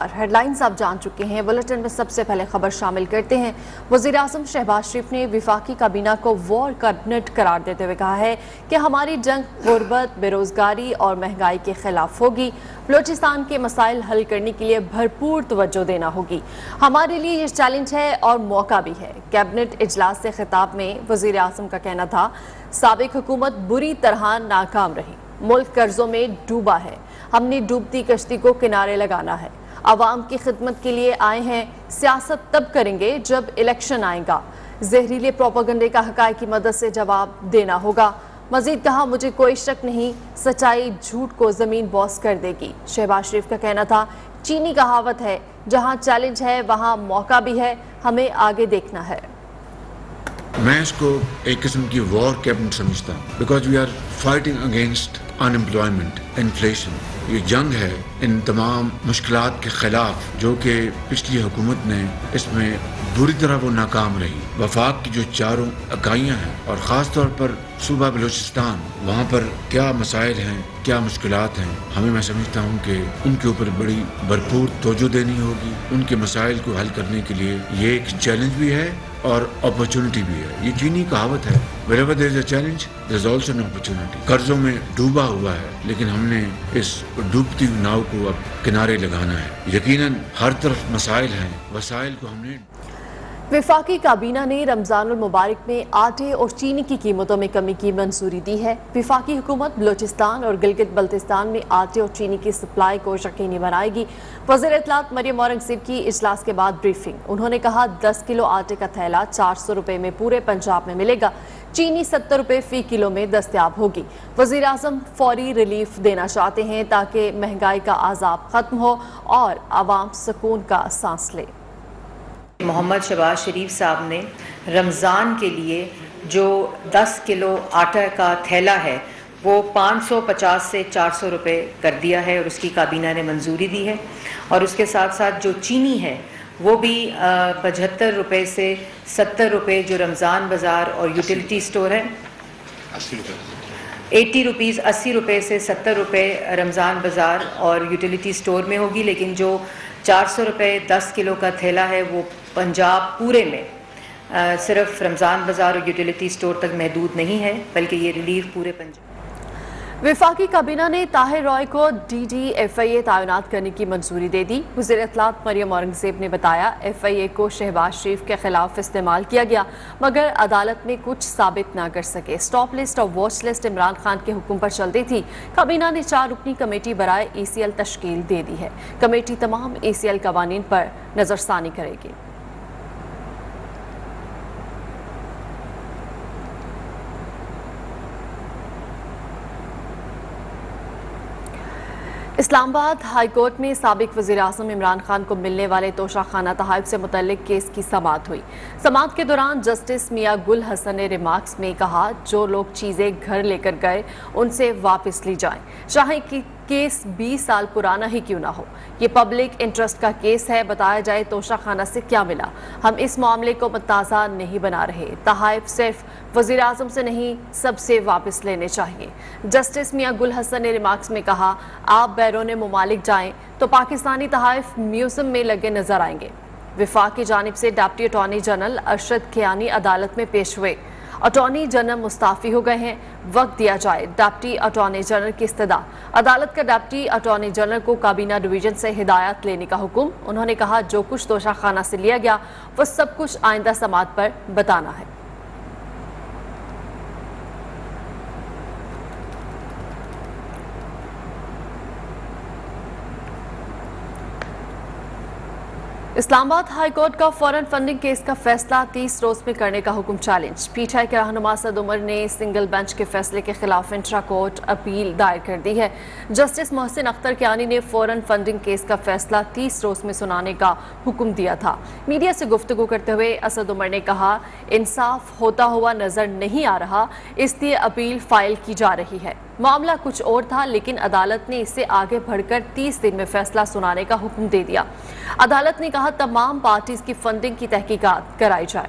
Head lines آپ جان چکے ہیں۔ بلٹن میں سب سے پہلے خبر شامل کرتے ہیں۔ وزیر اعظم شہباز شریف نے وفاقی کابینہ کو وار کیبنٹ قرار دیتے ہوئے کہا ہے کہ ہماری جنگ غربت، بے روزگاری اور مہنگائی کے خلاف ہوگی۔ بلوچستان کے مسائل حل کرنے کے لیے بھرپور توجہ دینا ہوگی۔ ہمارے لیے یہ چیلنج ہے اور موقع بھی ہے۔ کیبنٹ اجلاس سے خطاب میں وزیر اعظم کا کہنا تھا، سابق حکومت بری طرح ناکام رہی، ملک قرضوں میں ڈوبا ہے، ہم نے ڈوبتی کشتی کو کنارے لگانا ہے، عوام کی خدمت کے لیے آئے ہیں، سیاست تب کریں گے جب الیکشن آئے گا، زہریلے پروپیگنڈے کا حقائق کی مدد سے جواب دینا ہوگا۔ مزید کہا، مجھے کوئی شک نہیں، سچائی جھوٹ کو زمین بوس کر دے گی۔ شہباز شریف کا کہنا تھا، چینی کہاوت ہے، جہاں چیلنج ہے وہاں موقع بھی ہے، ہمیں آگے دیکھنا ہے۔ میں اس کو ایک قسم کی وار کیبنٹ سمجھتا ہوں، because we are fighting against unemployment, inflation. یہ جنگ ہے ان تمام مشکلات کے خلاف جو کہ پچھلی حکومت نے اس میں بری طرح وہ ناکام رہی۔ وفاق کی جو چاروں اکائیاں ہیں اور خاص طور پر صوبہ بلوچستان، وہاں پر کیا مسائل ہیں، کیا مشکلات ہیں، ہمیں میں سمجھتا ہوں کہ ان کے اوپر بڑی بھرپور توجہ دینی ہوگی۔ ان کے مسائل کو حل کرنے کے لیے یہ ایک چیلنج بھی ہے اور اپرچونٹی بھی ہے۔ یہ چینی کہاوت ہے، wherever there is a challenge there is also an opportunity۔ قرضوں میں ڈوبا ہوا ہے لیکن ہم نے اس ڈوبتی ناؤ کو اب کنارے لگانا ہے۔ یقیناً ہر طرف مسائل ہیں، وسائل کو ہم نے وفاقی کابینہ نے رمضان المبارک میں آٹے اور چینی کی قیمتوں میں کمی کی منظوری دی ہے۔ وفاقی حکومت بلوچستان اور گلگت بلتستان میں آٹے اور چینی کی سپلائی کو یقینی بنائے گی۔ وزیر اطلاعات مریم اورنگزیب کی اجلاس کے بعد بریفنگ، انہوں نے کہا 10 کلو آٹے کا تھیلا 400 روپے میں پورے پنجاب میں ملے گا، چینی 70 روپے فی کلو میں دستیاب ہوگی۔ وزیر اعظم فوری ریلیف دینا چاہتے ہیں تاکہ مہنگائی کا عذاب ختم ہو اور عوام سکون کا سانس لے۔ محمد شہباز شریف صاحب نے رمضان کے لیے جو 10 کلو آٹا کا تھیلا ہے وہ 550 سے 400 روپے کر دیا ہے اور اس کی کابینہ نے منظوری دی ہے، اور اس کے ساتھ ساتھ جو چینی ہے وہ بھی 75 روپے سے 70 روپے جو رمضان بازار اور یوٹیلیٹی سٹور ہے، 80 روپیز 80 روپے سے 70 روپے رمضان بازار اور یوٹیلیٹی سٹور میں ہوگی، لیکن جو 400 روپے 10 کلو کا تھیلا ہے وہ پنجاب پورے میں صرف رمضان بازار اور یوٹیلیٹی سٹور تک محدود نہیں ہے، بلکہ یہ ریلیف پورے پنجاب۔ وفاقی کابینہ نے طاہر رائے کو ڈی ڈی ایف آئی اے تعینات کرنے کی منظوری دے دی۔ وزیر اطلاعات مریم اورنگزیب نے بتایا، ایف آئی اے کو شہباز شریف کے خلاف استعمال کیا گیا مگر عدالت میں کچھ ثابت نہ کر سکے۔ سٹاپ لسٹ اور واچ لسٹ عمران خان کے حکم پر چلتی تھی۔ کابینہ نے 4 رکنی کمیٹی برائے ای سی ایل تشکیل دے دی ہے۔ کمیٹی تمام ای سی ایل قوانین پر نظر ثانی کرے گی۔ اسلام آباد ہائی کورٹ میں سابق وزیر اعظم عمران خان کو ملنے والے توشہ خانہ تحائف سے متعلق کیس کی سماعت ہوئی۔ سماعت کے دوران جسٹس میاں گل حسن نے ریمارکس میں کہا، جو لوگ چیزیں گھر لے کر گئے ان سے واپس لی جائیں، چاہے کہ کیس 20 سال پرانا ہی کیوں نہ ہو۔ یہ پبلک انٹرسٹ کا کیس ہے، بتایا جائے توشہ خانہ سے کیا ملا۔ ہم اس معاملے کو متنازع نہیں بنا رہے، تحائف صرف وزیر اعظم سے نہیں سب سے واپس لینے چاہیے۔ جسٹس میاں گل حسن نے ریمارکس میں کہا، آپ بیرون ممالک جائیں تو پاکستانی تحائف میوزیم میں لگے نظر آئیں گے۔ وفاق کی جانب سے deputy attorney general Arshad Kiani عدالت میں پیش ہوئے۔ اٹارنی جنرل مستعفی ہو گئے ہیں، وقت دیا جائے ڈپٹی اٹارنی جنرل کی استدعا۔ عدالت کا ڈپٹی اٹارنی جنرل کو کابینہ ڈویژن سے ہدایت لینے کا حکم۔ انہوں نے کہا، جو کچھ توشہ خانہ سے لیا گیا وہ سب کچھ آئندہ سماعت پر بتانا ہے۔ اسلام آباد ہائی کورٹ کا فورن فنڈنگ کیس کا فیصلہ 30 روز میں کرنے کا حکم چیلنج۔ پی ٹی آئی کے رہنما اسد عمر نے سنگل بینچ کے فیصلے کے خلاف انٹرا کورٹ اپیل دائر کر دی ہے۔ جسٹس محسن اختر کیانی نے فورن فنڈنگ کیس کا فیصلہ 30 روز میں سنانے کا حکم دیا تھا۔ میڈیا سے گفتگو کرتے ہوئے اسد عمر نے کہا، انصاف ہوتا ہوا نظر نہیں آ رہا، اس لیے اپیل فائل کی جا رہی ہے۔ معاملہ کچھ اور تھا لیکن عدالت نے اسے آگے بڑھ کر 30 دن میں فیصلہ سنانے کا حکم دے دیا۔ عدالت نے کہا، تمام پارٹیز کی فنڈنگ کی تحقیقات کرائی جائے۔